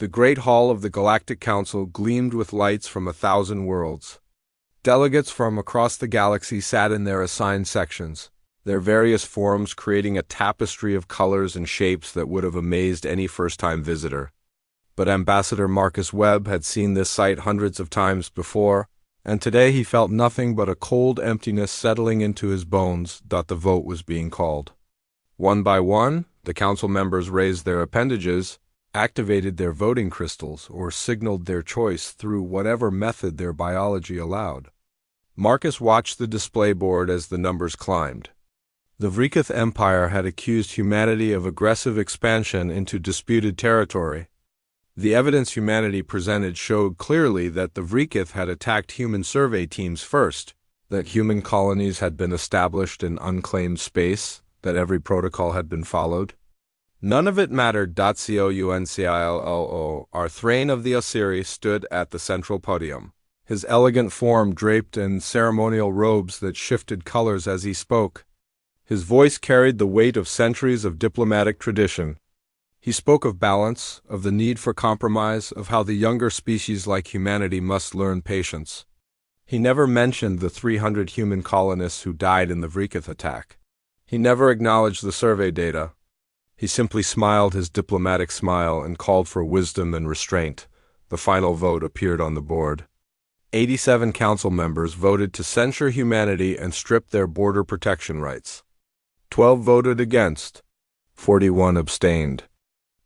The great hall of the Galactic Council gleamed with lights from 1,000 worlds. Delegates from across the galaxy sat in their assigned sections, their various forms creating a tapestry of colors and shapes that would have amazed any first-time visitor. But Ambassador Marcus Webb had seen this sight hundreds of times before, and today he felt nothing but a cold emptiness settling into his bones that the vote was being called. One by one, the council members raised their appendages, activated their voting crystals, or signaled their choice through whatever method their biology allowed. Marcus watched the display board as the numbers climbed. The Vrikith Empire had accused humanity of aggressive expansion into disputed territory. The evidence humanity presented showed clearly that the Vrikith had attacked human survey teams first, that human colonies had been established in unclaimed space, that every protocol had been followed. None of it mattered. Councilor Thrain of the Osiri stood at the central podium, his elegant form draped in ceremonial robes that shifted colors as he spoke. His voice carried the weight of centuries of diplomatic tradition. He spoke of balance, of the need for compromise, of how the younger species like humanity must learn patience. He never mentioned the 300 human colonists who died in the Vrikith attack. He never acknowledged the survey data. He simply smiled his diplomatic smile and called for wisdom and restraint. The final vote appeared on the board. 87 council members voted to censure humanity and strip their border protection rights. 12 voted against. 41 abstained.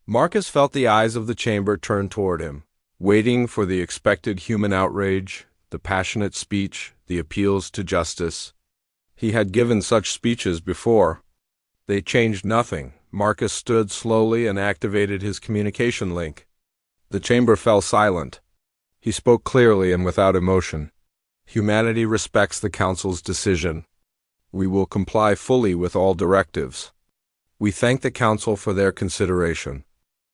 Marcus felt the eyes of the chamber turn toward him, waiting for the expected human outrage, the passionate speech, the appeals to justice. He had given such speeches before. They changed nothing. Marcus stood slowly and activated his communication link. The chamber fell silent. He spoke clearly and without emotion. Humanity respects the Council's decision. We will comply fully with all directives. We thank the Council for their consideration.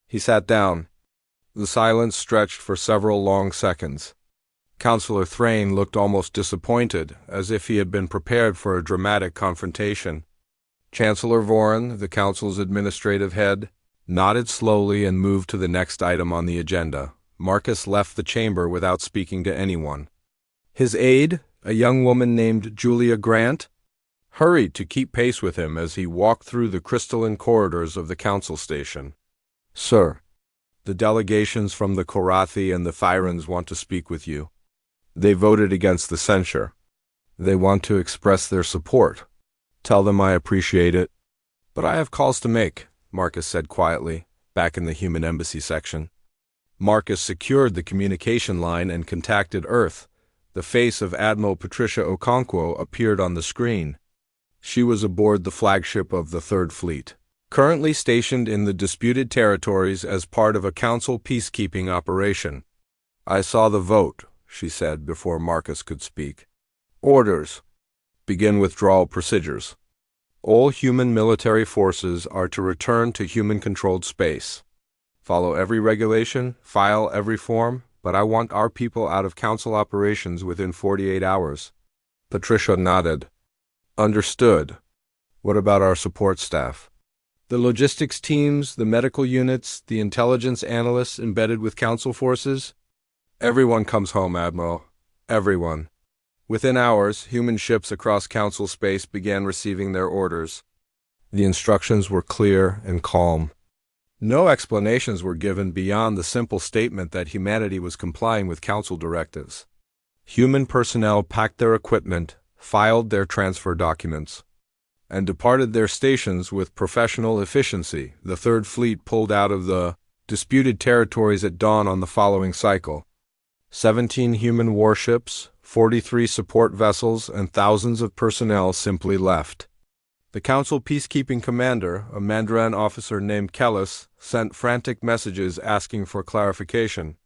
He sat down. The silence stretched for several long seconds. Councilor Thrain looked almost disappointed, as if he had been prepared for a dramatic confrontation. Chancellor Voran, the Council's administrative head, nodded slowly and moved to the next item on the agenda. Marcus left the chamber without speaking to anyone. His aide, a young woman named Julia Grant, hurried to keep pace with him as he walked through the crystalline corridors of the council station. "Sir, the delegations from the Korathi and the Thyrans want to speak with you. They voted against the censure. They want to express their support. Tell them I appreciate it." "But I have calls to make," Marcus said quietly, back in the human embassy section. Marcus secured the communication line and contacted Earth. The face of Admiral Patricia Okonkwo appeared on the screen. She was aboard the flagship of the Third Fleet, currently stationed in the disputed territories as part of a council peacekeeping operation. "I saw the vote," she said before Marcus could speak. "Orders. Begin withdrawal procedures. All human military forces are to return to human-controlled space. Follow every regulation, file every form, but I want our people out of council operations within 48 hours. Patricia nodded. "Understood. What about our support staff? The logistics teams, the medical units, the intelligence analysts embedded with council forces?" "Everyone comes home, Admiral. Everyone." Within hours, human ships across council space began receiving their orders. The instructions were clear and calm. No explanations were given beyond the simple statement that humanity was complying with council directives. Human personnel packed their equipment, filed their transfer documents, and departed their stations with professional efficiency. The Third Fleet pulled out of the disputed territories at dawn on the following cycle. 17 human warships, 43 support vessels, and thousands of personnel simply left. The Council peacekeeping commander, a Mandarin officer named Kellis, sent frantic messages asking for clarification.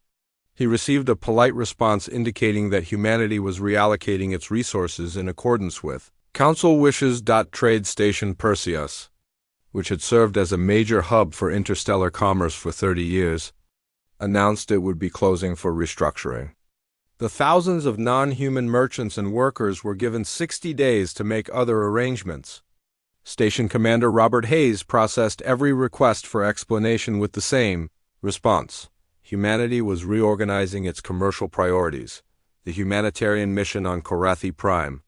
He received a polite response indicating that humanity was reallocating its resources in accordance with Council wishes. Trade Station Perseus, which had served as a major hub for interstellar commerce for 30 years, announced it would be closing for restructuring. The thousands of non-human merchants and workers were given 60 days to make other arrangements. Station Commander Robert Hayes processed every request for explanation with the same response. humanity was reorganizing its commercial priorities. The humanitarian mission on Korathi Prime,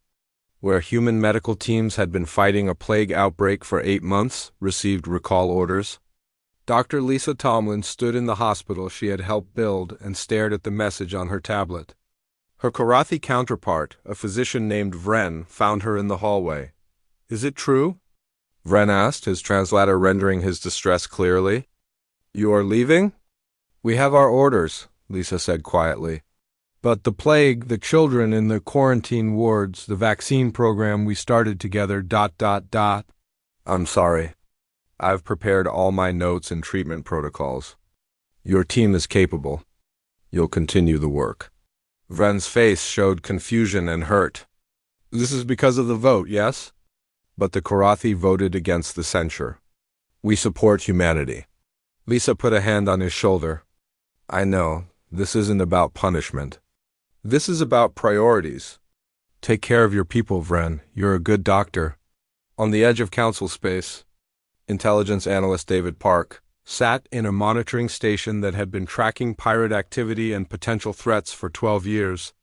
where human medical teams had been fighting a plague outbreak for 8 months, received recall orders. Dr. Lisa Tomlin stood in the hospital she had helped build and stared at the message on her tablet. Her Korathi counterpart, a physician named Vren, found her in the hallway. "Is it true?" Vren asked, his translator rendering his distress clearly. "You are leaving?" "We have our orders," Lisa said quietly. "But the plague, the children in the quarantine wards, the vaccine program we started together, ... I'm sorry. I've prepared all my notes and treatment protocols. Your team is capable. You'll continue the work." Vren's face showed confusion and hurt. "This is because of the vote, yes?" But the Korathi voted against the censure. "We support humanity." Lisa put a hand on his shoulder. "I know, this isn't about punishment. This is about priorities. Take care of your people, Vren. You're a good doctor." On the edge of council space, intelligence analyst David Park sat in a monitoring station that had been tracking pirate activity and potential threats for 12 years.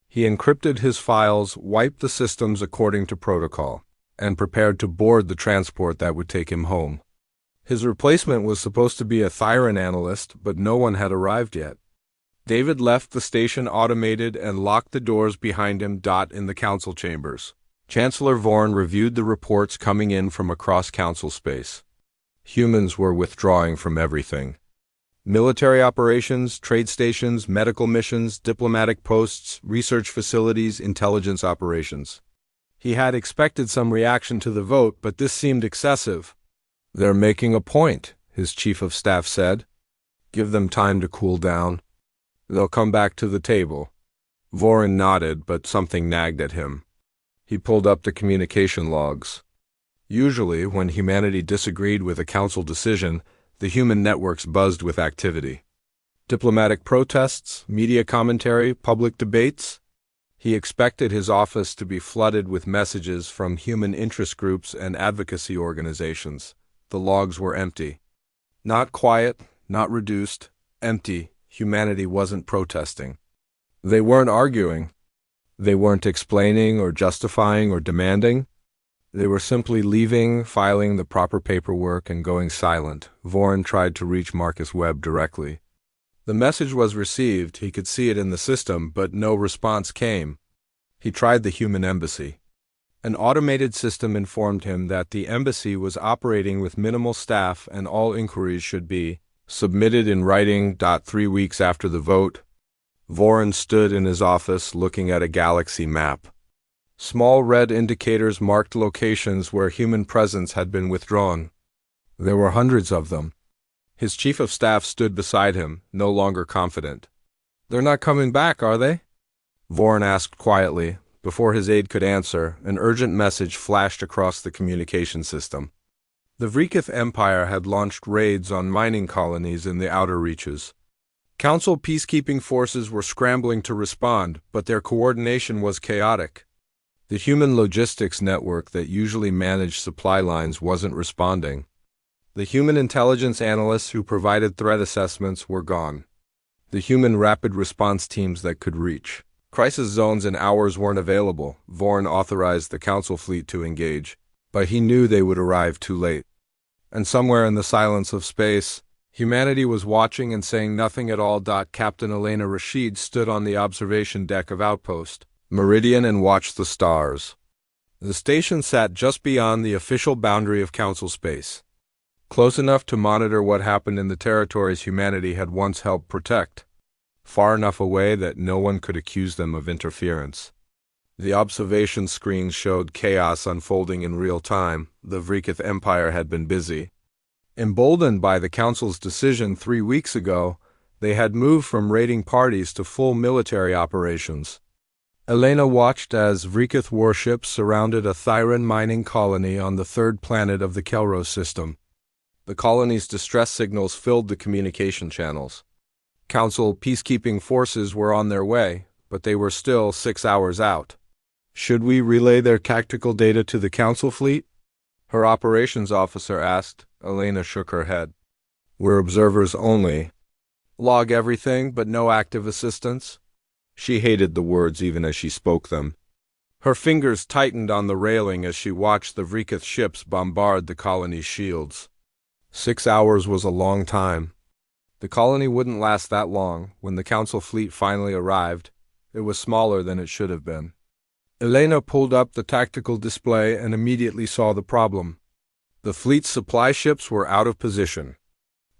He encrypted his files, wiped the systems according to protocol, and prepared to board the transport that would take him home. His replacement was supposed to be a Thyran analyst, but no one had arrived yet. David left the station automated and locked the doors behind him. In the council chambers, Chancellor Vorn reviewed the reports coming in from across council space. Humans were withdrawing from everything. Military operations, trade stations, medical missions, diplomatic posts, research facilities, intelligence operations. He had expected some reaction to the vote, but this seemed excessive. "They're making a point," his chief of staff said. "Give them time to cool down. They'll come back to the table." Vorin nodded, but something nagged at him. He pulled up the communication logs. Usually, when humanity disagreed with a council decision, the human networks buzzed with activity. Diplomatic protests, media commentary, public debates. He expected his office to be flooded with messages from human interest groups and advocacy organizations. The logs were empty. Not quiet, not reduced, empty. Humanity wasn't protesting. They weren't arguing. They weren't explaining or justifying or demanding. They were simply leaving, filing the proper paperwork, and going silent. Vorin tried to reach Marcus Webb directly. The message was received, he could see it in the system, but no response came. He tried the human embassy. An automated system informed him that the embassy was operating with minimal staff and all inquiries should be submitted in writing. 3 weeks after the vote, Vorin stood in his office looking at a galaxy map. Small red indicators marked locations where human presence had been withdrawn. There were hundreds of them. His chief of staff stood beside him, no longer confident. "They're not coming back, are they?" Vorin asked quietly. Before his aide could answer, an urgent message flashed across the communication system. The Vrikith Empire had launched raids on mining colonies in the outer reaches. Council peacekeeping forces were scrambling to respond, but their coordination was chaotic. The human logistics network that usually managed supply lines wasn't responding. The human intelligence analysts who provided threat assessments were gone. The human rapid response teams that could reach crisis zones in hours weren't available. Vorin authorized the council fleet to engage, but he knew they would arrive too late. And somewhere in the silence of space, humanity was watching and saying nothing at all. Captain Elena Rashid stood on the observation deck of Outpost Meridian and watched the stars. The station sat just beyond the official boundary of council space, close enough to monitor what happened in the territories humanity had once helped protect, far enough away that no one could accuse them of interference. The observation screens showed chaos unfolding in real time. The Vrikith Empire had been busy. Emboldened by the council's decision 3 weeks ago, they had moved from raiding parties to full military operations. Elena watched as Vrikith warships surrounded a Thyran mining colony on the third planet of the Kelros system. The colony's distress signals filled the communication channels. Council peacekeeping forces were on their way, but they were still 6 hours out. "Should we relay their tactical data to the council fleet?" her operations officer asked. Elena shook her head. "We're observers only. Log everything, but no active assistance? She hated the words even as she spoke them. Her fingers tightened on the railing as she watched the Vrikith ships bombard the colony's shields. 6 hours was a long time. The colony wouldn't last that long. When the Council fleet finally arrived, it was smaller than it should have been. Elena pulled up the tactical display and immediately saw the problem. The fleet's supply ships were out of position.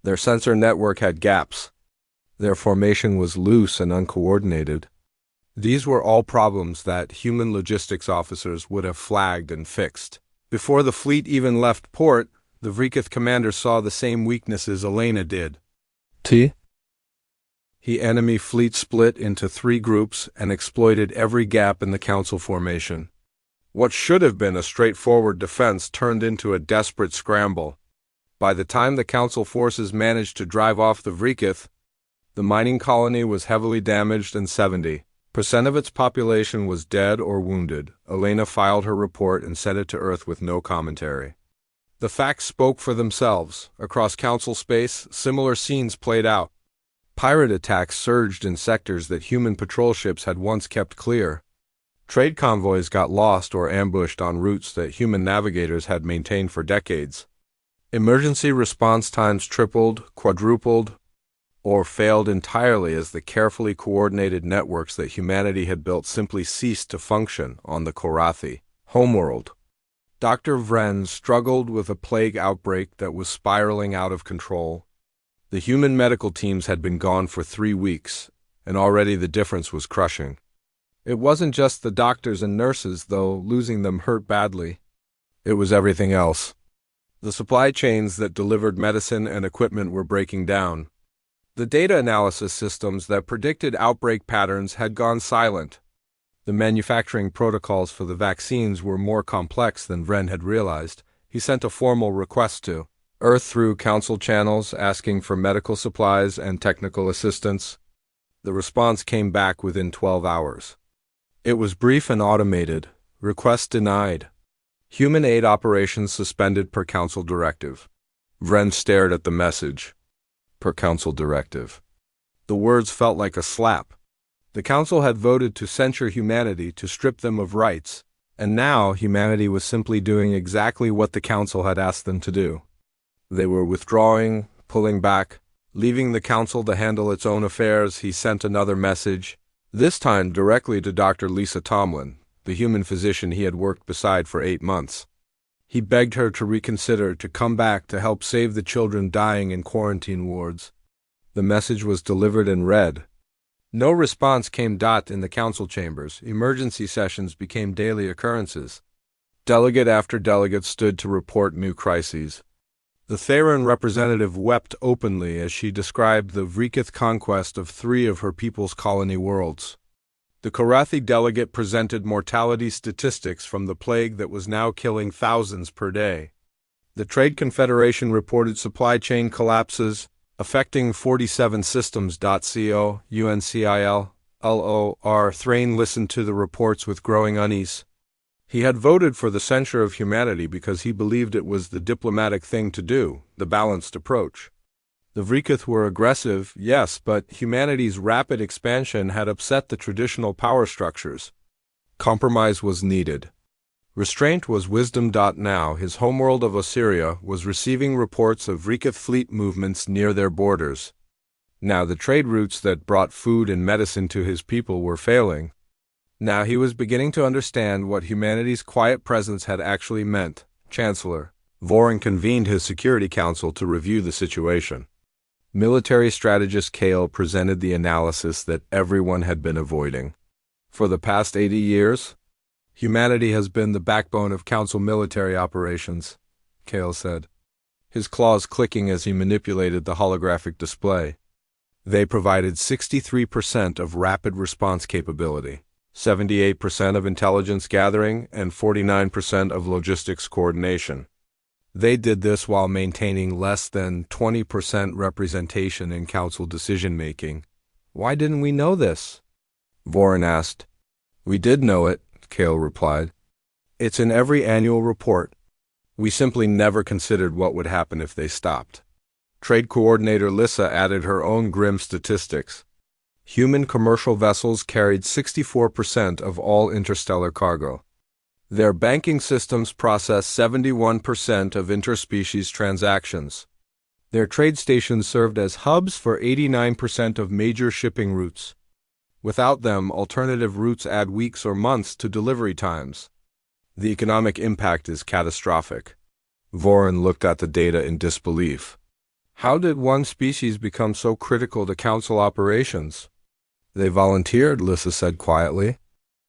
Their sensor network had gaps. Their formation was loose and uncoordinated. These were all problems that human logistics officers would have flagged and fixed. Before the fleet even left port, the Vrikith commander saw the same weaknesses Elena did. The enemy fleet split into 3 groups and exploited every gap in the Council formation. What should have been a straightforward defense turned into a desperate scramble. By the time the Council forces managed to drive off the Vrikith, the mining colony was heavily damaged and 70% of its population was dead or wounded. Elena filed her report and sent it to Earth with no commentary. The facts spoke for themselves. Across Council space, similar scenes played out. Pirate attacks surged in sectors that human patrol ships had once kept clear. Trade convoys got lost or ambushed on routes that human navigators had maintained for decades. Emergency response times tripled, quadrupled, or failed entirely as the carefully coordinated networks that humanity had built simply ceased to function on the Korathi homeworld. Dr. Vren struggled with a plague outbreak that was spiraling out of control. The human medical teams had been gone for 3 weeks, and already the difference was crushing. It wasn't just the doctors and nurses, though losing them hurt badly. It was everything else. The supply chains that delivered medicine and equipment were breaking down. The data analysis systems that predicted outbreak patterns had gone silent. The manufacturing protocols for the vaccines were more complex than Vren had realized. He sent a formal request to Earth through Council channels asking for medical supplies and technical assistance. The response came back within 12 hours. It was brief and automated. Request denied. Human aid operations suspended per Council directive. Vren stared at the message. Per Council directive. The words felt like a slap. The Council had voted to censure humanity, to strip them of rights, and now humanity was simply doing exactly what the Council had asked them to do. They were withdrawing, pulling back, leaving the Council to handle its own affairs. He sent another message, this time directly to Dr. Lisa Tomlin, the human physician he had worked beside for 8 months. He begged her to reconsider, to come back to help save the children dying in quarantine wards. The message was delivered and read. No response came. In the Council chambers, emergency sessions became daily occurrences. Delegate after delegate stood to report new crises. The Theran representative wept openly as she described the Vrikith conquest of 3 of her people's colony worlds. The Korathi delegate presented mortality statistics from the plague that was now killing thousands per day. The Trade Confederation reported supply chain collapses, affecting 47 systems. UNCIL, LOR. Thrain listened to the reports with growing unease. He had voted for the censure of humanity because he believed it was the diplomatic thing to do, the balanced approach. The Vrikith were aggressive, yes, but humanity's rapid expansion had upset the traditional power structures. Compromise was needed. Restraint was wisdom. Now, his homeworld of Osiria was receiving reports of Vrikith fleet movements near their borders. Now the trade routes that brought food and medicine to his people were failing. Now he was beginning to understand what humanity's quiet presence had actually meant. Chancellor Vorin convened his Security Council to review the situation. Military strategist Kale presented the analysis that everyone had been avoiding. For the past 80 years, humanity has been the backbone of Council military operations, Kale said, his claws clicking as he manipulated the holographic display. They provided 63% of rapid response capability, 78% of intelligence gathering, and 49% of logistics coordination. They did this while maintaining less than 20% representation in Council decision-making. Why didn't we know this? Vorin asked. We did know it, Kale replied. It's in every annual report. We simply never considered what would happen if they stopped. Trade Coordinator Lissa added her own grim statistics. Human commercial vessels carried 64% of all interstellar cargo. Their banking systems processed 71% of interspecies transactions. Their trade stations served as hubs for 89% of major shipping routes. Without them, alternative routes add weeks or months to delivery times. The economic impact is catastrophic. Voron looked at the data in disbelief. How did one species become so critical to Council operations? They volunteered, Lissa said quietly.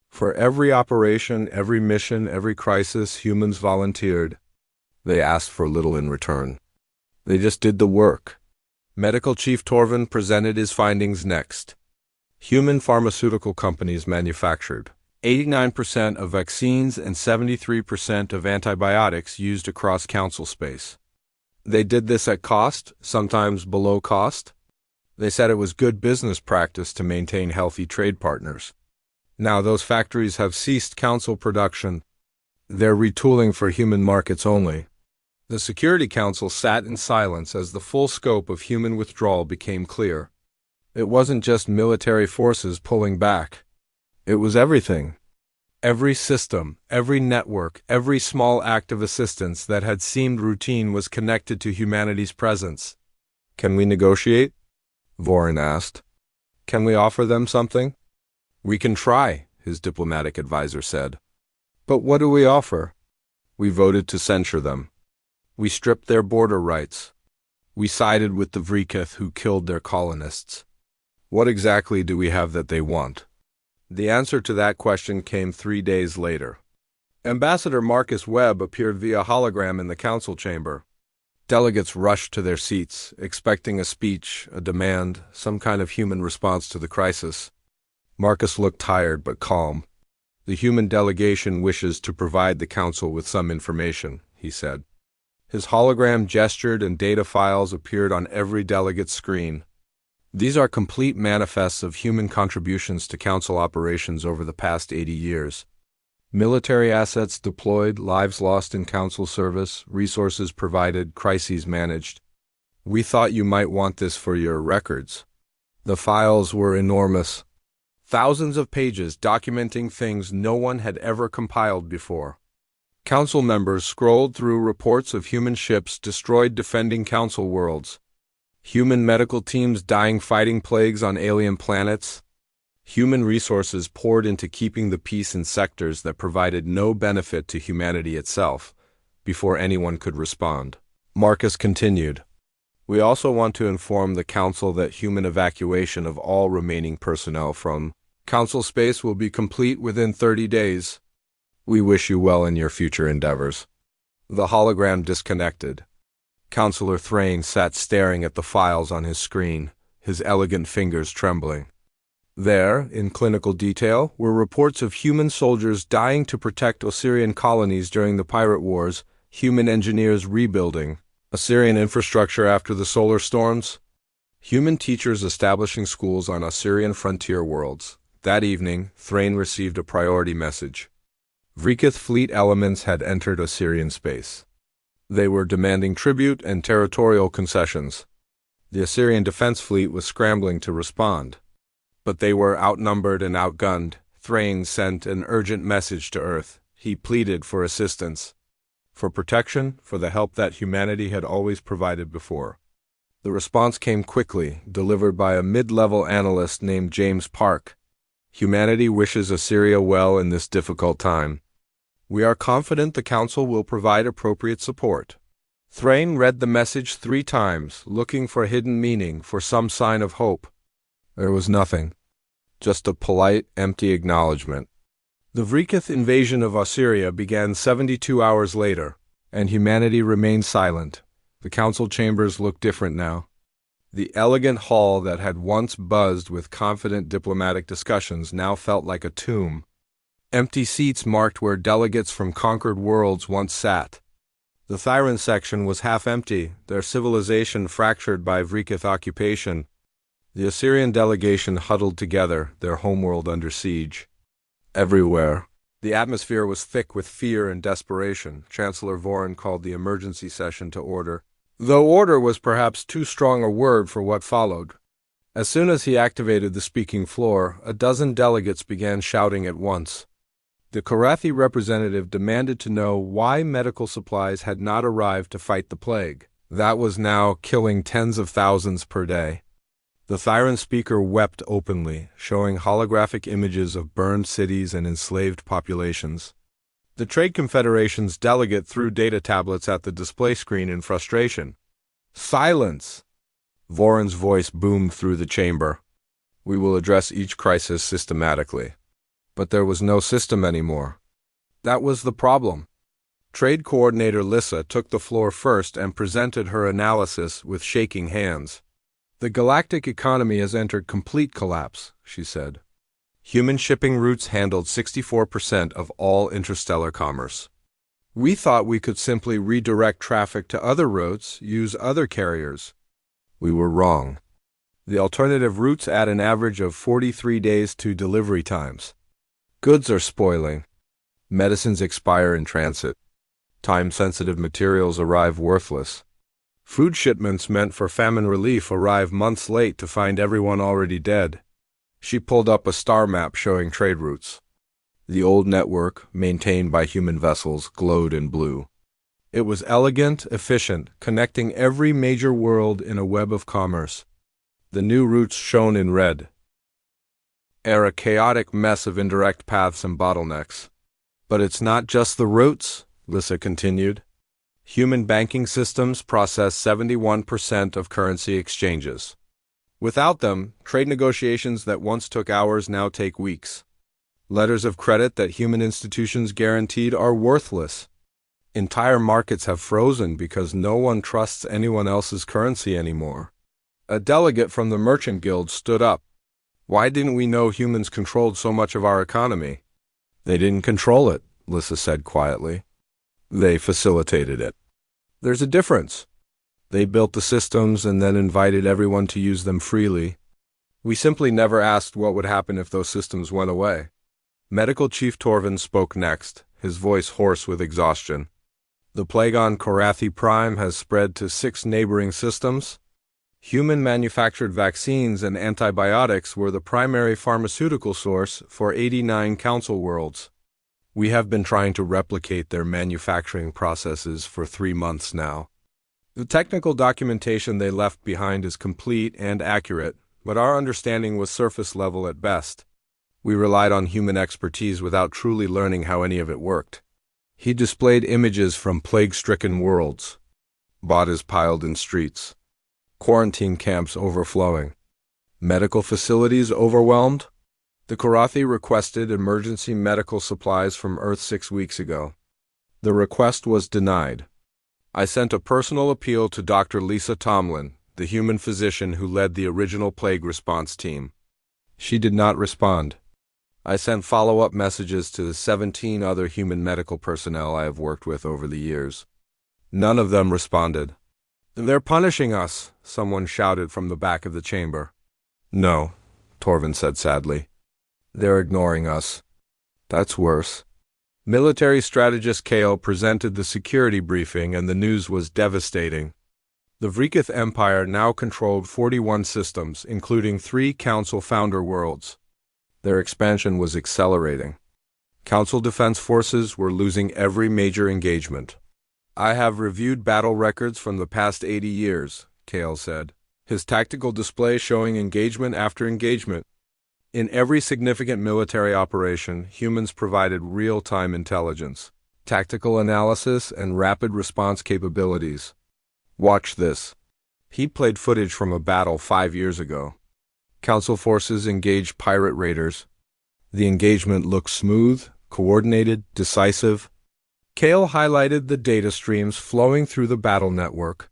For every operation, every mission, every crisis, humans volunteered. They asked for little in return. They just did the work. Medical Chief Torvin presented his findings next. Human pharmaceutical companies manufactured 89% of vaccines and 73% of antibiotics used across Council space. They did this at cost, sometimes below cost. They said it was good business practice to maintain healthy trade partners. Now those factories have ceased Council production. They're retooling for human markets only. The Security Council sat in silence as the full scope of human withdrawal became clear. It wasn't just military forces pulling back. It was everything. Every system, every network, every small act of assistance that had seemed routine was connected to humanity's presence. Can we negotiate? Voron asked. Can we offer them something? We can try, his diplomatic advisor said. But what do we offer? We voted to censure them. We stripped their border rights. We sided with the Vrikith who killed their colonists. What exactly do we have that they want? The answer to that question came 3 days later. Ambassador Marcus Webb appeared via hologram in the council chamber. Delegates rushed to their seats, expecting a speech, a demand, some kind of human response to the crisis. Marcus looked tired but calm. The human delegation wishes to provide the council with some information, he said. His hologram gestured and data files appeared on every delegate's screen. These are complete manifests of human contributions to Council operations over the past 80 years. Military assets deployed, lives lost in Council service, resources provided, crises managed. We thought you might want this for your records. The files were enormous. Thousands of pages documenting things no one had ever compiled before. Council members scrolled through reports of human ships destroyed defending Council worlds. Human medical teams dying fighting plagues on alien planets. Human resources poured into keeping the peace in sectors that provided no benefit to humanity itself, before anyone could respond. Marcus continued. We also want to inform the Council that human evacuation of all remaining personnel from Council space will be complete within 30 days. We wish you well in your future endeavors. The hologram disconnected. Counselor Thrain sat staring at the files on his screen, his elegant fingers trembling. There, in clinical detail, were reports of human soldiers dying to protect Osirian colonies during the Pirate Wars, human engineers rebuilding Osirian infrastructure after the solar storms, human teachers establishing schools on Osirian frontier worlds. That evening, Thrain received a priority message. Vrikith fleet elements had entered Osirian space. They were demanding tribute and territorial concessions. The Osirian defense fleet was scrambling to respond. But they were outnumbered and outgunned. Thrain sent an urgent message to Earth. He pleaded for assistance, for protection, for the help that humanity had always provided before. The response came quickly, delivered by a mid-level analyst named James Park. Humanity wishes Osyria well in this difficult time. We are confident the Council will provide appropriate support. Thrain read the message 3 times, looking for hidden meaning, for some sign of hope. There was nothing. Just a polite, empty acknowledgement. The Vrikith invasion of Osyria began 72 hours later, and humanity remained silent. The Council chambers looked different now. The elegant hall that had once buzzed with confident diplomatic discussions now felt like a tomb. Empty seats marked where delegates from conquered worlds once sat. The Thyran section was half empty, their civilization fractured by Vrikith occupation. The Osirian delegation huddled together, their homeworld under siege. Everywhere, the atmosphere was thick with fear and desperation. Chancellor Voron called the emergency session to order. Though order was perhaps too strong a word for what followed. As soon as he activated the speaking floor, a dozen delegates began shouting at once. The Korathi representative demanded to know why medical supplies had not arrived to fight the plague. That was now killing tens of thousands per day. The Thyran speaker wept openly, showing holographic images of burned cities and enslaved populations. The Trade Confederation's delegate threw data tablets at the display screen in frustration. "Silence!" Voron's voice boomed through the chamber. "We will address each crisis systematically." But there was no system anymore. That was the problem. Trade Coordinator Lissa took the floor first and presented her analysis with shaking hands. "The galactic economy has entered complete collapse," she said. "Human shipping routes handled 64% of all interstellar commerce. We thought we could simply redirect traffic to other routes, use other carriers. We were wrong. The alternative routes add an average of 43 days to delivery times. Goods are spoiling. Medicines expire in transit. Time-sensitive materials arrive worthless. Food shipments meant for famine relief arrive months late to find everyone already dead." She pulled up a star map showing trade routes. The old network, maintained by human vessels, glowed in blue. It was elegant, efficient, connecting every major world in a web of commerce. The new routes shone in red. A chaotic mess of indirect paths and bottlenecks. "But it's not just the routes," Lissa continued. "Human banking systems process 71% of currency exchanges. Without them, trade negotiations that once took hours now take weeks. Letters of credit that human institutions guaranteed are worthless. Entire markets have frozen because no one trusts anyone else's currency anymore." A delegate from the Merchant Guild stood up. "Why didn't we know humans controlled so much of our economy?" "They didn't control it," Lissa said quietly. "They facilitated it. There's a difference. They built the systems and then invited everyone to use them freely. We simply never asked what would happen if those systems went away." Medical Chief Torvin spoke next, his voice hoarse with exhaustion. "The plague on Korathi Prime has spread to 6 neighboring systems. Human-manufactured vaccines and antibiotics were the primary pharmaceutical source for 89 council worlds. We have been trying to replicate their manufacturing processes for 3 months now. The technical documentation they left behind is complete and accurate, but our understanding was surface level at best. We relied on human expertise without truly learning how any of it worked." He displayed images from plague-stricken worlds. Bodies piled in streets. Quarantine camps overflowing. Medical facilities overwhelmed. The Korathi requested emergency medical supplies from Earth 6 weeks ago. The request was denied. I sent a personal appeal to Dr. Lisa Tomlin, the human physician who led the original plague response team. She did not respond. I sent follow-up messages to the 17 other human medical personnel I have worked with over the years. None of them responded. "They're punishing us," someone shouted from the back of the chamber. "No," Torvin said sadly. "They're ignoring us. That's worse." Military strategist Kale presented the security briefing and the news was devastating. The Vrikith Empire now controlled 41 systems, including 3 Council founder worlds. Their expansion was accelerating. Council defense forces were losing every major engagement. "I have reviewed battle records from the past 80 years, Kale said, his tactical display showing engagement after engagement. In every significant military operation, humans provided real-time intelligence, tactical analysis, and rapid response capabilities. Watch this." He played footage from a battle 5 years ago. Council forces engaged pirate raiders. The engagement looked smooth, coordinated, decisive. Kale highlighted the data streams flowing through the battle network.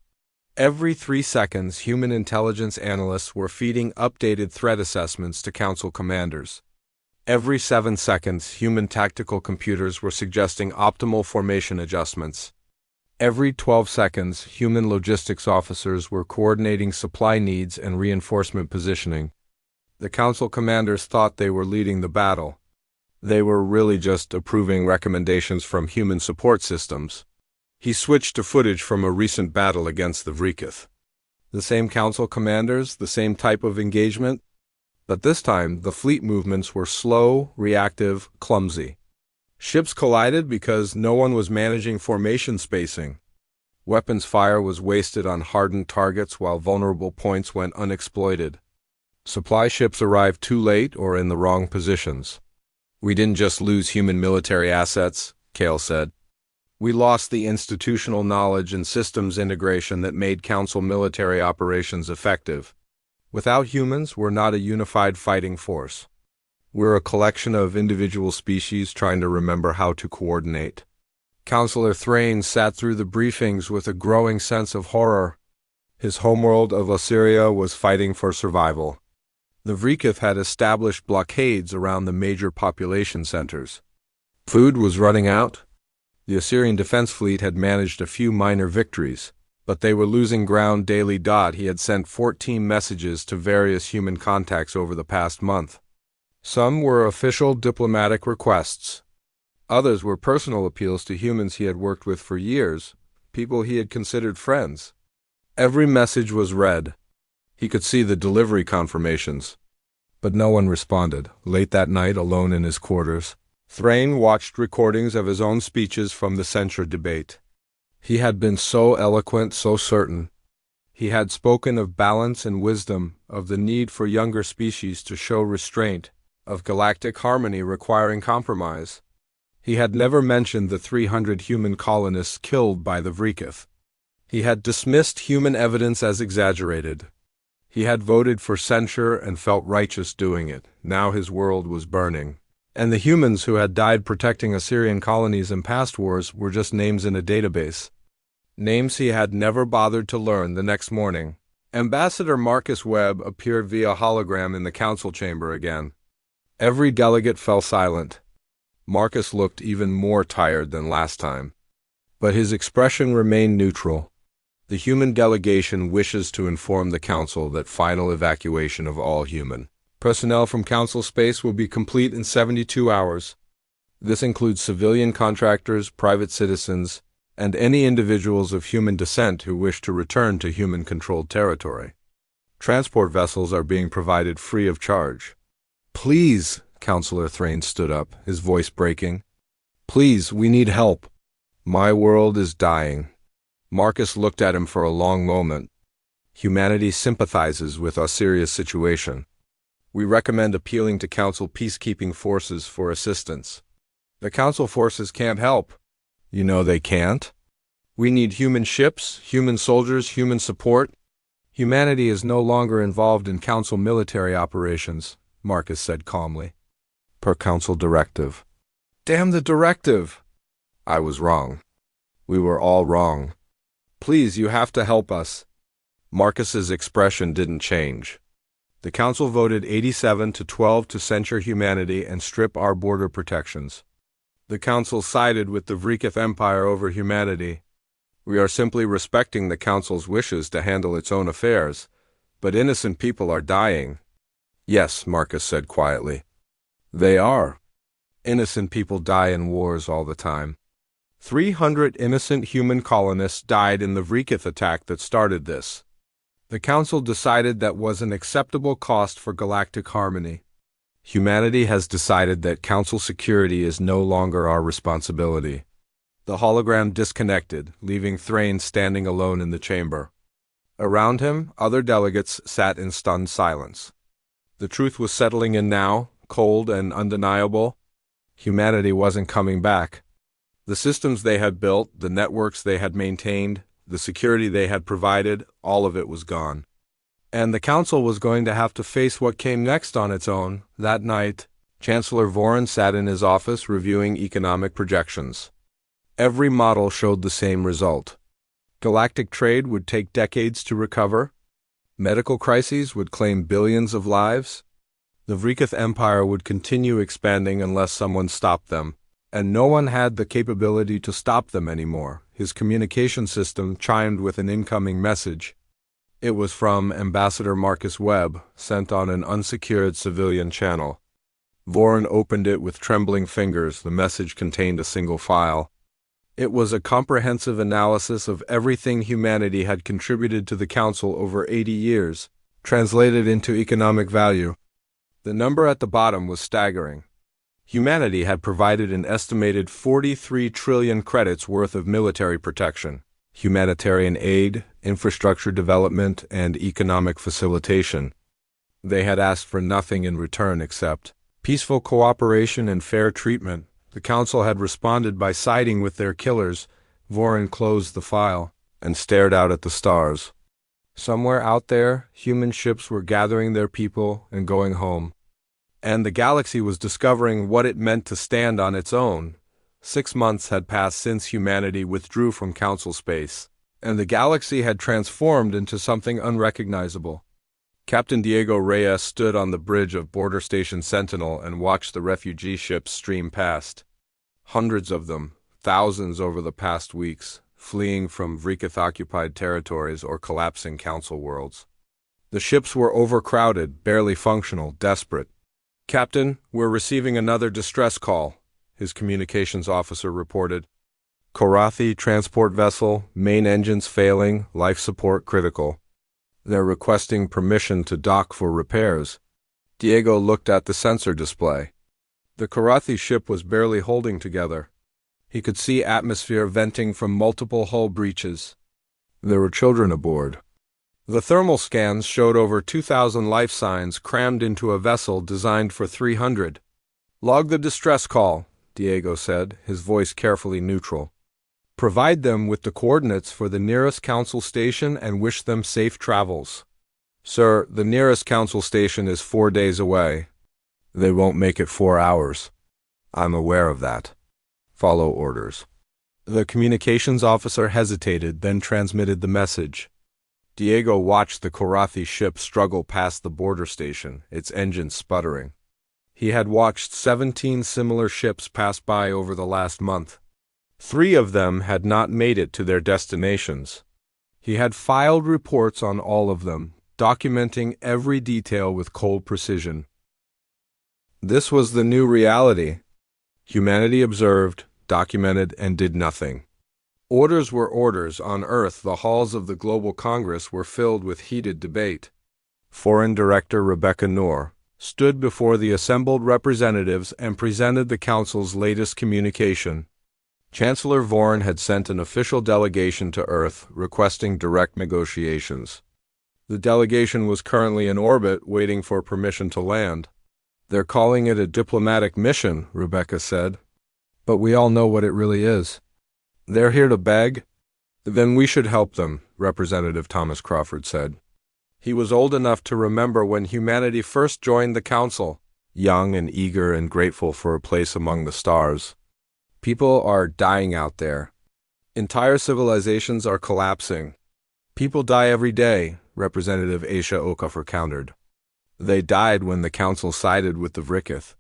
Every 3 seconds, human intelligence analysts were feeding updated threat assessments to Council commanders. Every 7 seconds, human tactical computers were suggesting optimal formation adjustments. Every 12 seconds, human logistics officers were coordinating supply needs and reinforcement positioning. The Council commanders thought they were leading the battle. They were really just approving recommendations from human support systems. He switched to footage from a recent battle against the Vrikith. The same council commanders, the same type of engagement, but this time the fleet movements were slow, reactive, clumsy. Ships collided because no one was managing formation spacing. Weapons fire was wasted on hardened targets while vulnerable points went unexploited. Supply ships arrived too late or in the wrong positions. "We didn't just lose human military assets," Kale said. "We lost the institutional knowledge and systems integration that made Council military operations effective. Without humans, we're not a unified fighting force. We're a collection of individual species trying to remember how to coordinate." Counselor Thrain sat through the briefings with a growing sense of horror. His homeworld of Ossyria was fighting for survival. The Vrikith had established blockades around the major population centers. Food was running out. The Assyrian defense fleet had managed a few minor victories, but they were losing ground daily. He had sent 14 messages to various human contacts over the past month. Some were official diplomatic requests. Others were personal appeals to humans he had worked with for years, people he had considered friends. Every message was read. He could see the delivery confirmations. But no one responded. Late that night, alone in his quarters, Thrain watched recordings of his own speeches from the censure debate. He had been so eloquent, so certain. He had spoken of balance and wisdom, of the need for younger species to show restraint, of galactic harmony requiring compromise. He had never mentioned the 300 human colonists killed by the Vrikith. He had dismissed human evidence as exaggerated. He had voted for censure and felt righteous doing it. Now his world was burning. And the humans who had died protecting Assyrian colonies in past wars were just names in a database. Names he had never bothered to learn. The next morning, Ambassador Marcus Webb appeared via hologram in the council chamber again. Every delegate fell silent. Marcus looked even more tired than last time. But his expression remained neutral. The human delegation wishes to inform the council that final evacuation of all human personnel from council space will be complete in 72 hours. This includes civilian contractors, private citizens, and any individuals of human descent who wish to return to human-controlled territory. Transport vessels are being provided free of charge. "Please," Counselor Thrain stood up, his voice breaking. "Please, we need help. My world is dying." Marcus looked at him for a long moment. "Humanity sympathizes with Ossyria's situation. We recommend appealing to Council peacekeeping forces for assistance." "The Council forces can't help." "You know they can't. We need human ships, human soldiers, human support." "Humanity is no longer involved in Council military operations," Marcus said calmly. "Per Council directive." "Damn the directive!" "I was wrong. We were all wrong. Please, you have to help us." Marcus's expression didn't change. "The Council voted 87 to 12 to censure humanity and strip our border protections. The Council sided with the Vrikith Empire over humanity. We are simply respecting the Council's wishes to handle its own affairs, but innocent people are dying." "Yes," Marcus said quietly. "They are. Innocent people die in wars all the time. 300 innocent human colonists died in the Vrikith attack that started this. The Council decided that was an acceptable cost for galactic harmony. Humanity has decided that Council security is no longer our responsibility." The hologram disconnected, leaving Thrain standing alone in the chamber. Around him, other delegates sat in stunned silence. The truth was settling in now, cold and undeniable. Humanity wasn't coming back. The systems they had built, the networks they had maintained, the security they had provided, all of it was gone. And the Council was going to have to face what came next on its own. That night, Chancellor Voren sat in his office reviewing economic projections. Every model showed the same result. Galactic trade would take decades to recover. Medical crises would claim billions of lives. The Vrikith Empire would continue expanding unless someone stopped them. And no one had the capability to stop them anymore. His communication system chimed with an incoming message. It was from Ambassador Marcus Webb, sent on an unsecured civilian channel. Voren opened it with trembling fingers. The message contained a single file. It was a comprehensive analysis of everything humanity had contributed to the Council over 80 years, translated into economic value. The number at the bottom was staggering. Humanity had provided an estimated 43 trillion credits worth of military protection, humanitarian aid, infrastructure development, and economic facilitation. They had asked for nothing in return except peaceful cooperation and fair treatment. The Council had responded by siding with their killers. Vorin closed the file and stared out at the stars. Somewhere out there, human ships were gathering their people and going home. And the galaxy was discovering what it meant to stand on its own. 6 months had passed since humanity withdrew from Council space, and the galaxy had transformed into something unrecognizable. Captain Diego Reyes stood on the bridge of Border Station Sentinel and watched the refugee ships stream past. Hundreds of them, thousands over the past weeks, fleeing from Vrikith-occupied territories or collapsing Council worlds. The ships were overcrowded, barely functional, desperate. "Captain, we're receiving another distress call," his communications officer reported. "Korathi transport vessel, main engines failing, life support critical. They're requesting permission to dock for repairs." Diego looked at the sensor display. The Korathi ship was barely holding together. He could see atmosphere venting from multiple hull breaches. There were children aboard. The thermal scans showed over 2,000 life signs crammed into a vessel designed for 300. "Log the distress call," Diego said, his voice carefully neutral. "Provide them with the coordinates for the nearest Council station and wish them safe travels." "Sir, the nearest Council station is 4 days away. They won't make it 4 hours." "I'm aware of that. Follow orders." The communications officer hesitated, then transmitted the message. Diego watched the Korathi ship struggle past the border station, its engines sputtering. He had watched 17 similar ships pass by over the last month. 3 of them had not made it to their destinations. He had filed reports on all of them, documenting every detail with cold precision. This was the new reality. Humanity observed, documented, and did nothing. Orders were orders. On Earth, the halls of the Global Congress were filled with heated debate. Foreign Director Rebecca Noor stood before the assembled representatives and presented the Council's latest communication. Chancellor Vorin had sent an official delegation to Earth requesting direct negotiations. The delegation was currently in orbit waiting for permission to land. "They're calling it a diplomatic mission," Rebecca said. "But we all know what it really is. They're here to beg." "Then we should help them," Representative Thomas Crawford said. He was old enough to remember when humanity first joined the Council, young and eager and grateful for a place among the stars. "People are dying out there. Entire civilizations are collapsing. People die every day," Representative Aisha Okafor countered. "They died when the Council sided with the Vrikith.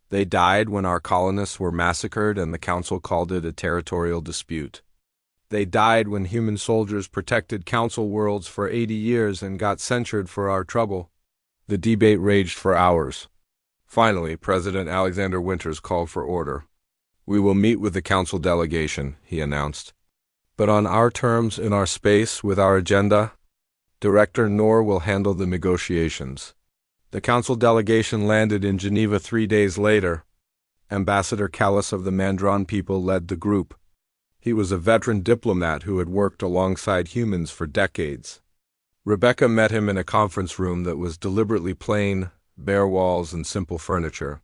They died when our colonists were massacred and the Council called it a territorial dispute. They died when human soldiers protected Council worlds for 80 years and got censured for our trouble." The debate raged for hours. Finally, President Alexander Winters called for order. "We will meet with the Council delegation," he announced. "But on our terms, in our space, with our agenda. Director Noor will handle the negotiations." The Council delegation landed in Geneva 3 days later. Ambassador Callas of the Mandron people led the group. He was a veteran diplomat who had worked alongside humans for decades. Rebecca met him in a conference room that was deliberately plain, bare walls and simple furniture.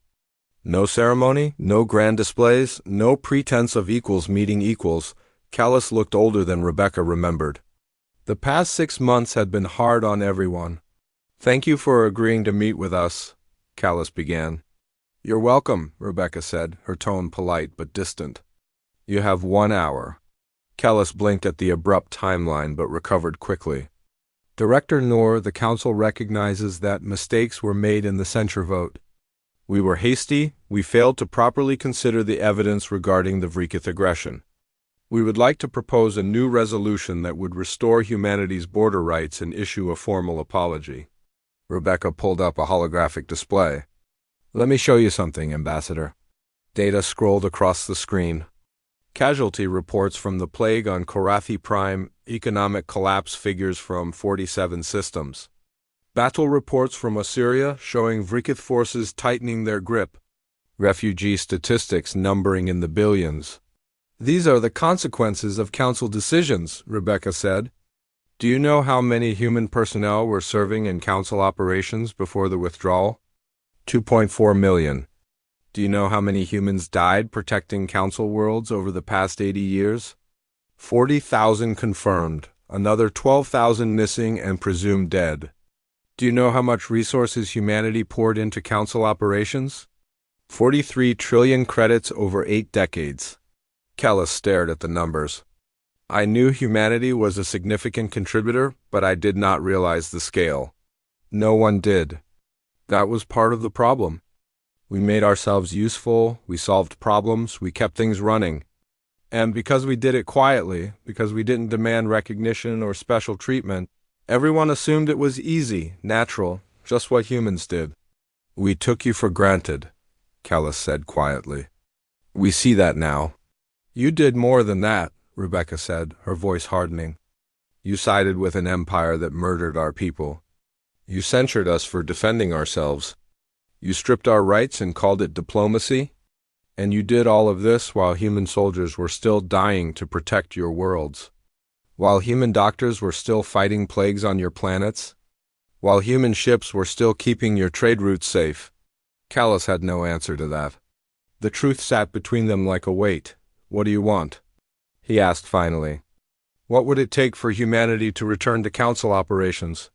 No ceremony, no grand displays, no pretense of equals meeting equals. Callas looked older than Rebecca remembered. The past 6 months had been hard on everyone. "Thank you for agreeing to meet with us," Callas began. "You're welcome," Rebecca said, her tone polite but distant. "You have 1 hour." Callas blinked at the abrupt timeline but recovered quickly. "Director Noor, the Council recognizes that mistakes were made in the censure vote. We were hasty, we failed to properly consider the evidence regarding the Vrikith aggression. We would like to propose a new resolution that would restore humanity's border rights and issue a formal apology." Rebecca pulled up a holographic display. "Let me show you something, Ambassador." Data scrolled across the screen. Casualty reports from the plague on Korathi Prime, economic collapse figures from 47 systems. Battle reports from Assyria showing Vrikith forces tightening their grip. Refugee statistics numbering in the billions. These are the consequences of council decisions, Rebecca said. Do you know how many human personnel were serving in council operations before the withdrawal? 2.4 million. Do you know how many humans died protecting council worlds over the past 80 years? 40,000 confirmed, another 12,000 missing and presumed dead. Do you know how much resources humanity poured into council operations? 43 trillion credits over 8 decades. Kellis stared at the numbers. I knew humanity was a significant contributor, but I did not realize the scale. No one did. That was part of the problem. We made ourselves useful, we solved problems, we kept things running. And because we did it quietly, because we didn't demand recognition or special treatment, everyone assumed it was easy, natural, just what humans did. We took you for granted, Kellis said quietly. We see that now. You did more than that, Rebecca said, her voice hardening. You sided with an empire that murdered our people. You censured us for defending ourselves. You stripped our rights and called it diplomacy. And you did all of this while human soldiers were still dying to protect your worlds. While human doctors were still fighting plagues on your planets. While human ships were still keeping your trade routes safe. Kellis had no answer to that. The truth sat between them like a weight. What do you want? He asked finally. What would it take for humanity to return to council operations?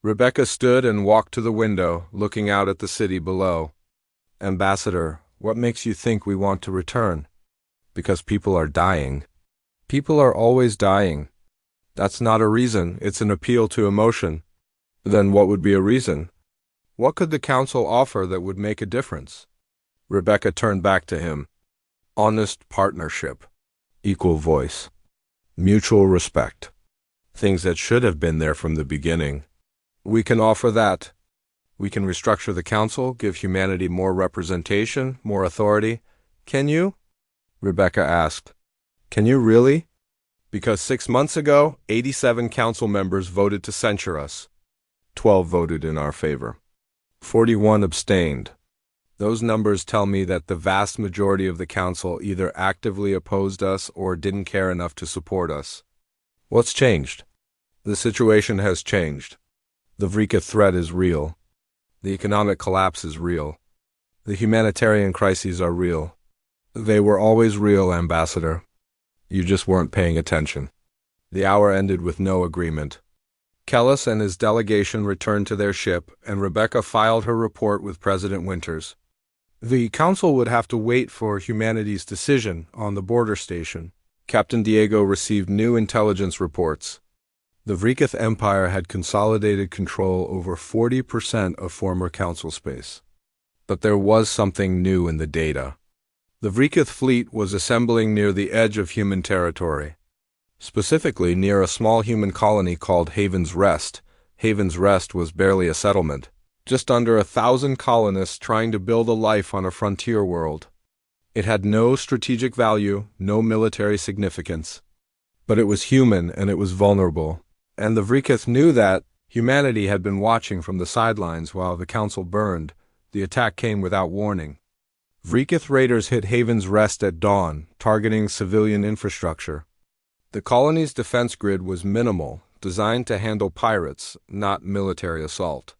Rebecca stood and walked to the window, looking out at the city below. Ambassador, what makes you think we want to return? Because people are dying. People are always dying. That's not a reason, it's an appeal to emotion. Then what would be a reason? What could the council offer that would make a difference? Rebecca turned back to him. Honest partnership. Equal voice. Mutual respect. Things that should have been there from the beginning. We can offer that. We can restructure the council, give humanity more representation, more authority. Can you? Rebecca asked. Can you really? Because 6 months ago, 87 council members voted to censure us. 12 voted in our favor. 41 abstained. Those numbers tell me that the vast majority of the council either actively opposed us or didn't care enough to support us. What's changed? The situation has changed. The Vrika threat is real. The economic collapse is real. The humanitarian crises are real. They were always real, Ambassador. You just weren't paying attention. The hour ended with no agreement. Kellis and his delegation returned to their ship, and Rebecca filed her report with President Winters. The council would have to wait for humanity's decision on the border station. Captain Diego received new intelligence reports. The Vrikith Empire had consolidated control over 40% of former council space. But there was something new in the data. The Vrikith fleet was assembling near the edge of human territory. Specifically near a small human colony called Haven's Rest. Haven's Rest was barely a settlement. Just under 1,000 colonists trying to build a life on a frontier world. It had no strategic value, no military significance. But it was human and it was vulnerable. And the Vrikith knew that. Humanity had been watching from the sidelines while the council burned. The attack came without warning. Vrikith raiders hit Haven's Rest at dawn, targeting civilian infrastructure. The colony's defense grid was minimal, designed to handle pirates, not military assault.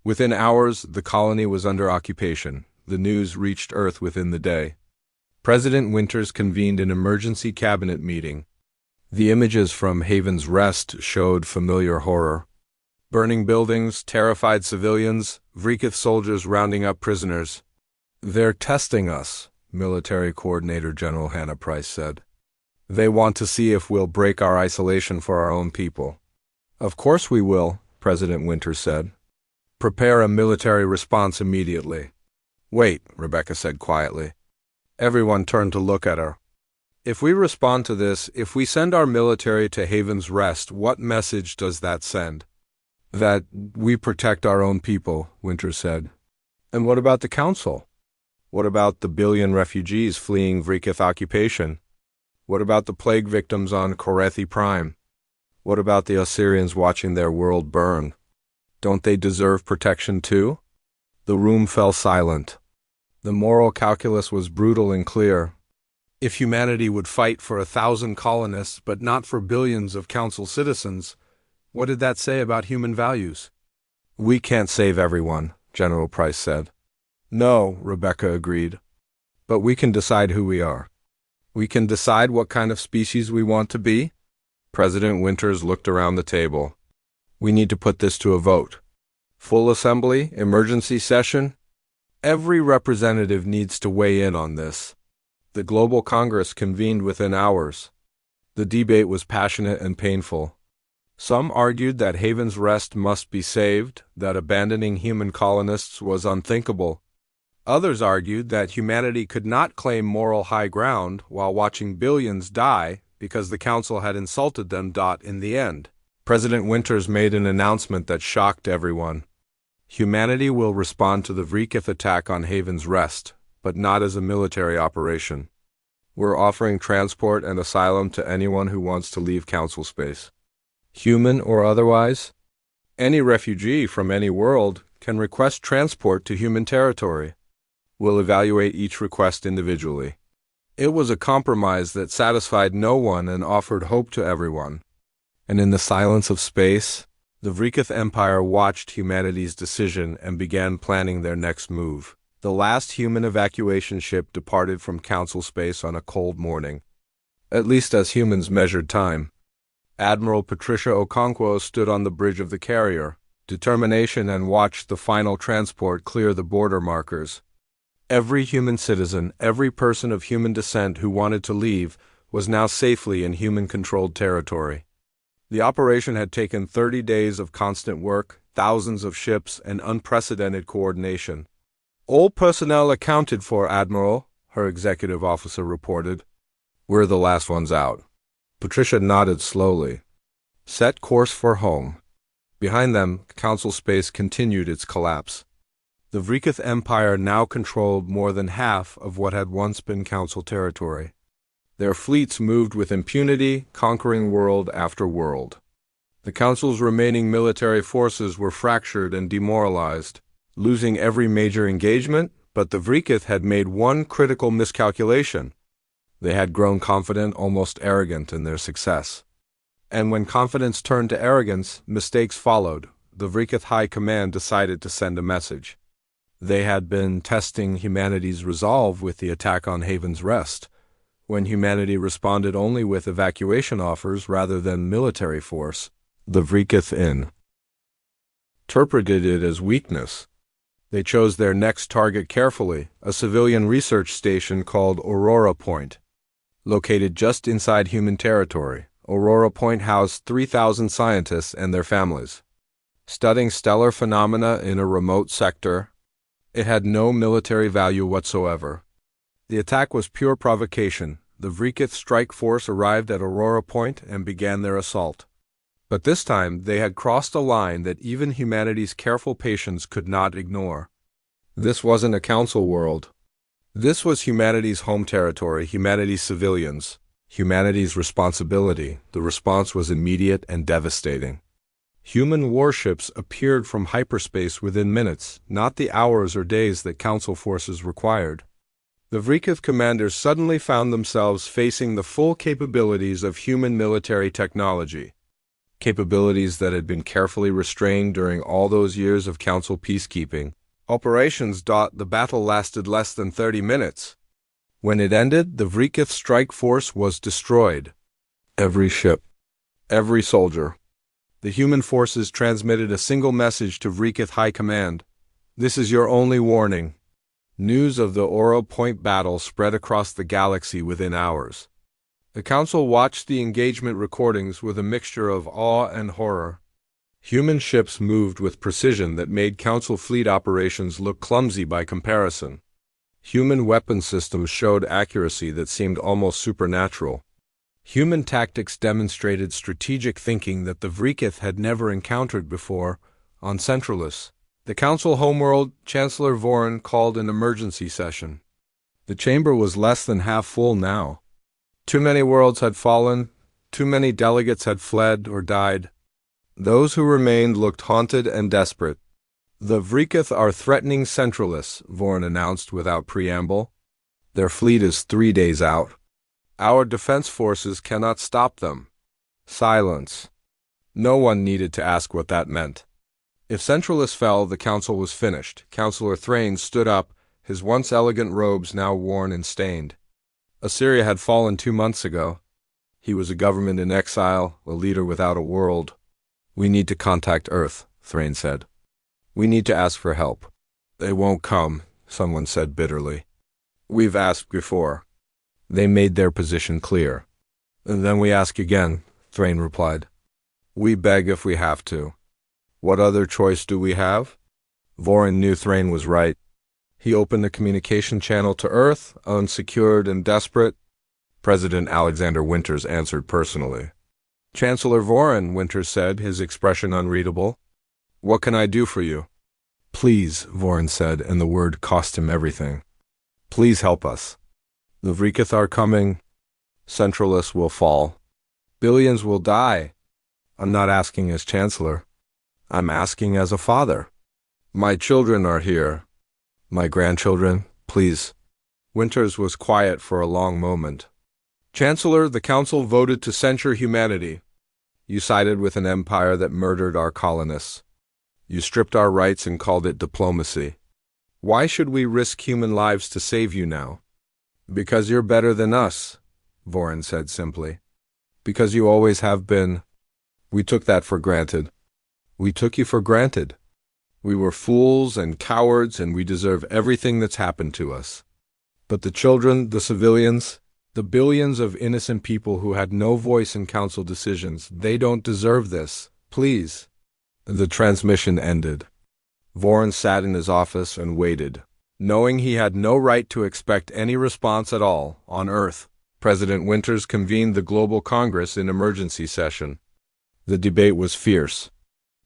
Within hours, the colony was under occupation. The news reached Earth within the day. President Winters convened an emergency cabinet meeting. The images from Haven's Rest showed familiar horror. Burning buildings, terrified civilians, Vrikith soldiers rounding up prisoners. They're testing us, Military Coordinator General Hannah Price said. They want to see if we'll break our isolation for our own people. Of course we will, President Winters said. Prepare a military response immediately. Wait, Rebecca said quietly. Everyone turned to look at her. If we respond to this, if we send our military to Haven's Rest, what message does that send? That we protect our own people, Winters said. And what about the council? What about the billion refugees fleeing Vrikith occupation? What about the plague victims on Korethi Prime? What about the Osirians watching their world burn? Don't they deserve protection too? The room fell silent. The moral calculus was brutal and clear. If humanity would fight for 1,000 colonists but not for billions of council citizens, what did that say about human values? We can't save everyone, General Price said. No, Rebecca agreed. But we can decide who we are. We can decide what kind of species we want to be. President Winters looked around the table. We need to put this to a vote. Full assembly, emergency session. Every representative needs to weigh in on this. The Global Congress convened within hours. The debate was passionate and painful. Some argued that Haven's Rest must be saved, that abandoning human colonists was unthinkable. Others argued that humanity could not claim moral high ground while watching billions die because the Council had insulted them. In the end, President Winters made an announcement that shocked everyone. Humanity will respond to the Vrikith attack on Haven's Rest, but not as a military operation. We're offering transport and asylum to anyone who wants to leave Council space. Human or otherwise, any refugee from any world can request transport to human territory. We'll evaluate each request individually. It was a compromise that satisfied no one and offered hope to everyone. And in the silence of space, the Vrikith Empire watched humanity's decision and began planning their next move. The last human evacuation ship departed from Council space on a cold morning, at least as humans measured time. Admiral Patricia Okonkwo stood on the bridge of the carrier, determination, and watched the final transport clear the border markers. Every human citizen, every person of human descent who wanted to leave, was now safely in human-controlled territory. The operation had taken 30 days of constant work, thousands of ships, and unprecedented coordination. All personnel accounted for, Admiral, her executive officer reported. We're the last ones out. Patricia nodded slowly. Set course for home. Behind them, Council space continued its collapse. The Vrikith Empire now controlled more than half of what had once been Council territory. Their fleets moved with impunity, conquering world after world. The Council's remaining military forces were fractured and demoralized, losing every major engagement, but the Vrikith had made one critical miscalculation. They had grown confident, almost arrogant in their success. And when confidence turned to arrogance, mistakes followed. The Vrikith High Command decided to send a message. They had been testing humanity's resolve with the attack on Haven's Rest, when humanity responded only with evacuation offers rather than military force. The Vrikith interpreted it as weakness. They chose their next target carefully, a civilian research station called Aurora Point. Located just inside human territory, Aurora Point housed 3,000 scientists and their families. Studying stellar phenomena in a remote sector, it had no military value whatsoever. The attack was pure provocation. The Vrikith strike force arrived at Aurora Point and began their assault. But this time they had crossed a line that even humanity's careful patience could not ignore. This wasn't a Council world. This was humanity's home territory, humanity's civilians, humanity's responsibility. The response was immediate and devastating. Human warships appeared from hyperspace within minutes, not the hours or days that Council forces required. The Vrikith commanders suddenly found themselves facing the full capabilities of human military technology, capabilities that had been carefully restrained during all those years of Council peacekeeping. Operations. The battle lasted less than 30 minutes. When it ended, the Vrikith strike force was destroyed. Every ship, every soldier. The human forces transmitted a single message to Vrikith High Command. This is your only warning. News of the Aurora Point battle spread across the galaxy within hours. The Council watched the engagement recordings with a mixture of awe and horror. Human ships moved with precision that made Council fleet operations look clumsy by comparison. Human weapon systems showed accuracy that seemed almost supernatural. Human tactics demonstrated strategic thinking that the Vrikith had never encountered before on Centralis. The Council homeworld, Chancellor Vorin called an emergency session. The chamber was less than half full now. Too many worlds had fallen, too many delegates had fled or died. Those who remained looked haunted and desperate. The Vrikith are threatening Centralists, Vorin announced without preamble. Their fleet is 3 days out. Our defense forces cannot stop them. Silence. No one needed to ask what that meant. If Centralists fell, the council was finished. Councillor Thrain stood up, his once elegant robes now worn and stained. Assyria had fallen 2 months ago. He was a government in exile, a leader without a world. We need to contact Earth, Thrain said. We need to ask for help. They won't come, someone said bitterly. We've asked before. They made their position clear. And then we ask again, Thrain replied. We beg if we have to. What other choice do we have? Vorin knew Thrain was right. He opened a communication channel to Earth, unsecured and desperate. President Alexander Winters answered personally. Chancellor Vorin, Winters said, his expression unreadable. What can I do for you? Please, Vorin said, and the word cost him everything. Please help us. The Vrikith are coming. Centralists will fall. Billions will die. I'm not asking as Chancellor. I'm asking as a father. My children are here. My grandchildren, please. Winters was quiet for a long moment. Chancellor, the Council voted to censure humanity. You sided with an empire that murdered our colonists. You stripped our rights and called it diplomacy. Why should we risk human lives to save you now? Because you're better than us, Vorin said simply. Because you always have been. We took that for granted. We took you for granted. We were fools and cowards, and we deserve everything that's happened to us. But the children, the civilians, the billions of innocent people who had no voice in council decisions, they don't deserve this. Please. The transmission ended. Vorin sat in his office and waited, knowing he had no right to expect any response at all on Earth. President Winters convened the Global Congress in emergency session. The debate was fierce.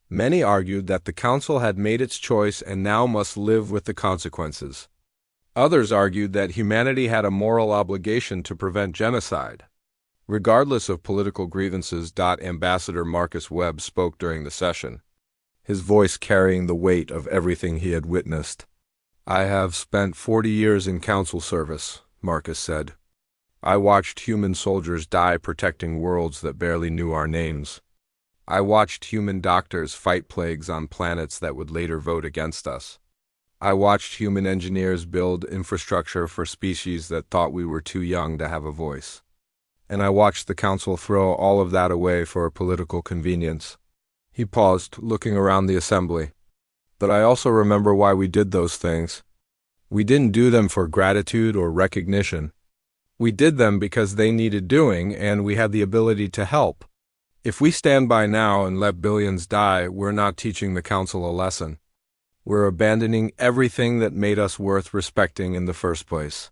Many argued that the Council had made its choice and now must live with the consequences. Others argued that humanity had a moral obligation to prevent genocide. Regardless of political grievances, Ambassador Marcus Webb spoke during the session, his voice carrying the weight of everything he had witnessed. I have spent 40 years in council service, Marcus said. I watched human soldiers die protecting worlds that barely knew our names. I watched human doctors fight plagues on planets that would later vote against us. I watched human engineers build infrastructure for species that thought we were too young to have a voice. And I watched the council throw all of that away for political convenience. He paused, looking around the assembly. But I also remember why we did those things. We didn't do them for gratitude or recognition. We did them because they needed doing, and we had the ability to help. If we stand by now and let billions die, we're not teaching the council a lesson. We're abandoning everything that made us worth respecting in the first place.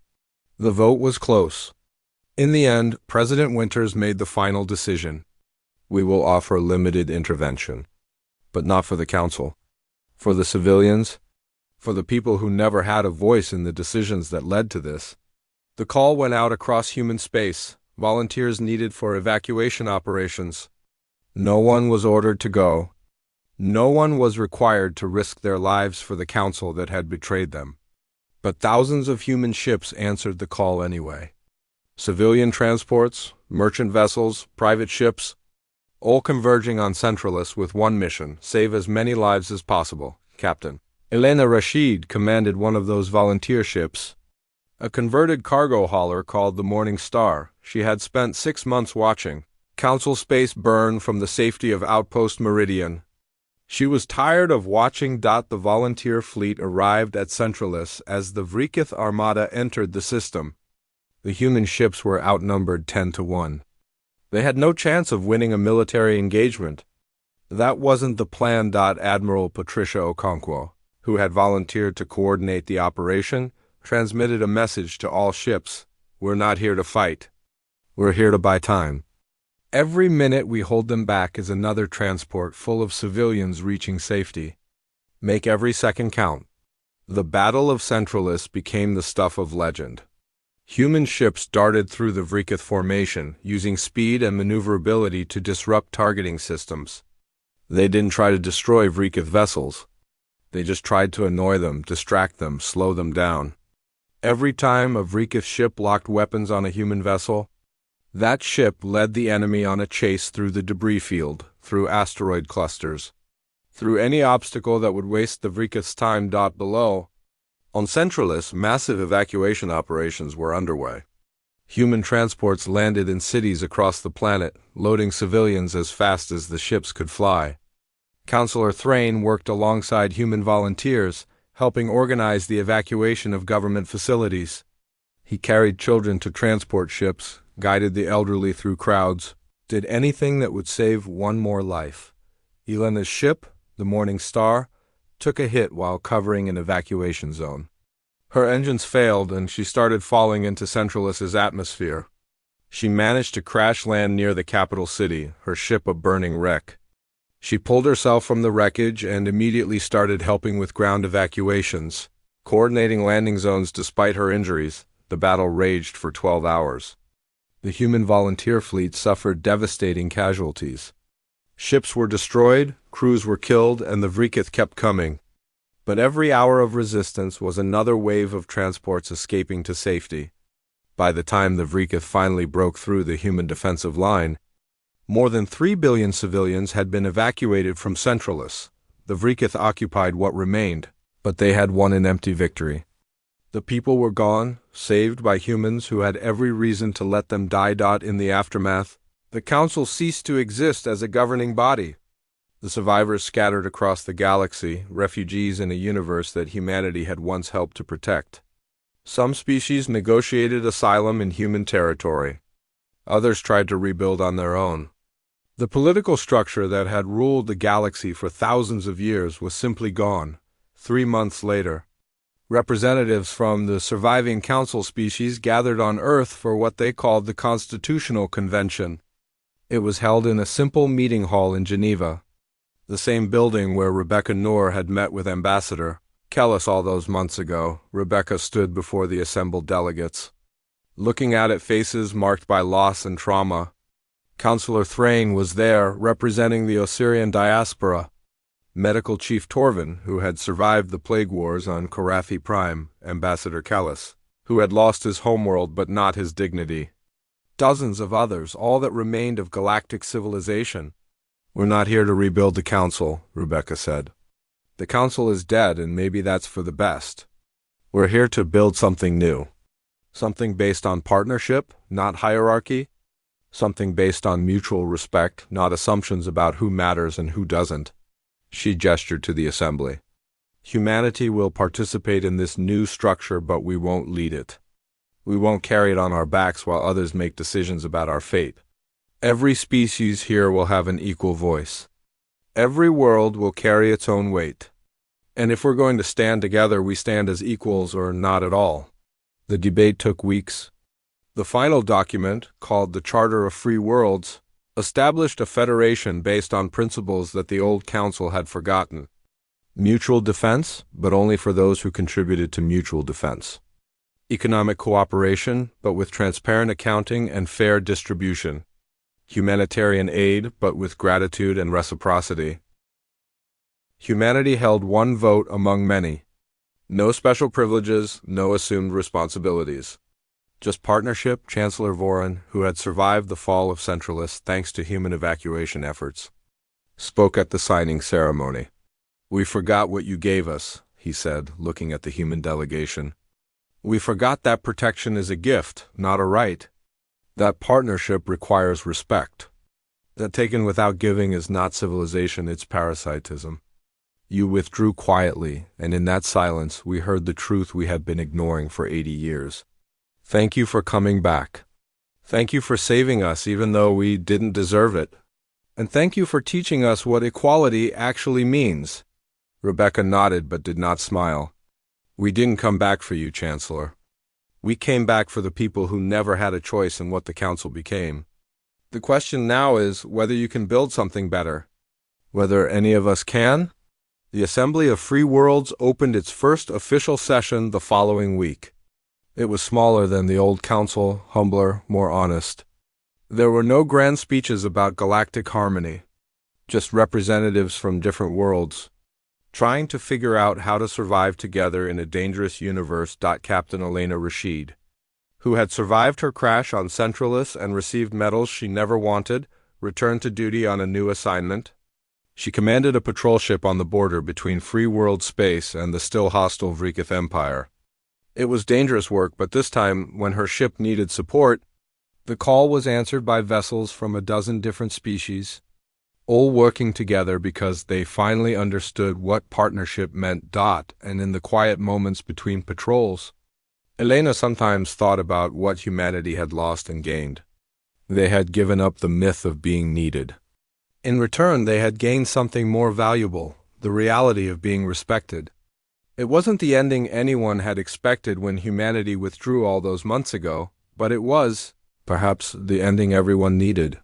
The vote was close. In the end, President Winters made the final decision. We will offer limited intervention. But not for the council. For the civilians. For the people who never had a voice in the decisions that led to this. The call went out across human space. Volunteers needed for evacuation operations. No one was ordered to go. No one was required to risk their lives for the council that had betrayed them. But thousands of human ships answered the call anyway. Civilian transports, merchant vessels, private ships, all converging on Centralists with one mission: save as many lives as possible. Captain Elena Rashid commanded one of those volunteer ships, a converted cargo hauler called the Morning Star. She had spent 6 months watching council space burn from the safety of Outpost Meridian. She was tired of watching. The volunteer fleet arrived at Centralis as the Vrikith armada entered the system. The human ships were outnumbered 10-1. They had no chance of winning a military engagement. That wasn't the plan. Admiral Patricia Okonkwo, who had volunteered to coordinate the operation, transmitted a message to all ships. We're not here to fight. We're here to buy time. Every minute we hold them back is another transport full of civilians reaching safety. Make every second count. The Battle of Centralis became the stuff of legend. Human ships darted through the Vrikith formation, using speed and maneuverability to disrupt targeting systems. They didn't try to destroy Vrikith vessels. They just tried to annoy them, distract them, slow them down. Every time a Vrikith ship locked weapons on a human vessel, that ship led the enemy on a chase through the debris field, through asteroid clusters, through any obstacle that would waste the Vrikith's time. Below, on Centralis, massive evacuation operations were underway. Human transports landed in cities across the planet, loading civilians as fast as the ships could fly. Counselor Thrain worked alongside human volunteers, helping organize the evacuation of government facilities. He carried children to transport ships, guided the elderly through crowds, did anything that would save one more life. Elena's ship, the Morning Star, took a hit while covering an evacuation zone. Her engines failed and she started falling into Centralis's atmosphere. She managed to crash land near the capital city, her ship a burning wreck. She pulled herself from the wreckage and immediately started helping with ground evacuations. Coordinating landing zones despite her injuries, the battle raged for 12 hours. The human volunteer fleet suffered devastating casualties. Ships were destroyed, crews were killed, and the Vrikith kept coming. But every hour of resistance was another wave of transports escaping to safety. By the time the Vrikith finally broke through the human defensive line, more than 3 billion civilians had been evacuated from Centralis. The Vrikith occupied what remained, but they had won an empty victory. The people were gone, saved by humans who had every reason to let them die. In the aftermath, the Council ceased to exist as a governing body. The survivors scattered across the galaxy, refugees in a universe that humanity had once helped to protect. Some species negotiated asylum in human territory. Others tried to rebuild on their own. The political structure that had ruled the galaxy for thousands of years was simply gone. 3 months later, representatives from the surviving Council species gathered on Earth for what they called the Constitutional Convention. It was held in a simple meeting hall in Geneva, the same building where Rebecca Noor had met with Ambassador Kellis all those months ago. Rebecca stood before the assembled delegates, looking out at faces marked by loss and trauma. Counselor Thrain was there, representing the Osirian diaspora. Medical Chief Torvin, who had survived the plague wars on Korathi Prime, Ambassador Kellis, who had lost his homeworld but not his dignity. Dozens of others, all that remained of galactic civilization. "We're not here to rebuild the Council," Rebecca said. "The Council is dead, and maybe that's for the best. We're here to build something new. Something based on partnership, not hierarchy. Something based on mutual respect, not assumptions about who matters and who doesn't." She gestured to the assembly. "Humanity will participate in this new structure, but we won't lead it. We won't carry it on our backs while others make decisions about our fate. Every species here will have an equal voice. Every world will carry its own weight. And if we're going to stand together, we stand as equals or not at all." The debate took weeks. The final document, called the Charter of Free Worlds, established a federation based on principles that the old council had forgotten. Mutual defense, but only for those who contributed to mutual defense. Economic cooperation, but with transparent accounting and fair distribution. Humanitarian aid, but with gratitude and reciprocity. Humanity held one vote among many. No special privileges, no assumed responsibilities. Just partnership. Chancellor Voran, who had survived the fall of Centralis thanks to human evacuation efforts, spoke at the signing ceremony. "We forgot what you gave us," he said, looking at the human delegation. "We forgot that protection is a gift, not a right. That partnership requires respect. That taken without giving is not civilization, it's parasitism. You withdrew quietly, and in that silence we heard the truth we had been ignoring for 80 years. Thank you for coming back. Thank you for saving us even though we didn't deserve it. And thank you for teaching us what equality actually means." Rebecca nodded but did not smile. "We didn't come back for you, Chancellor. We came back for the people who never had a choice in what the Council became. The question now is whether you can build something better. Whether any of us can?" The Assembly of Free Worlds opened its first official session the following week. It was smaller than the old council, humbler, more honest. There were no grand speeches about galactic harmony, just representatives from different worlds, trying to figure out how to survive together in a dangerous universe. Captain Elena Rashid, who had survived her crash on Centralis and received medals she never wanted, returned to duty on a new assignment. She commanded a patrol ship on the border between free world space and the still hostile Vrikith Empire. It was dangerous work, but this time, when her ship needed support, the call was answered by vessels from a dozen different species, all working together because they finally understood what partnership meant. And in the quiet moments between patrols, Elena sometimes thought about what humanity had lost and gained. They had given up the myth of being needed. In return, they had gained something more valuable, the reality of being respected. It wasn't the ending anyone had expected when humanity withdrew all those months ago, but it was, perhaps, the ending everyone needed.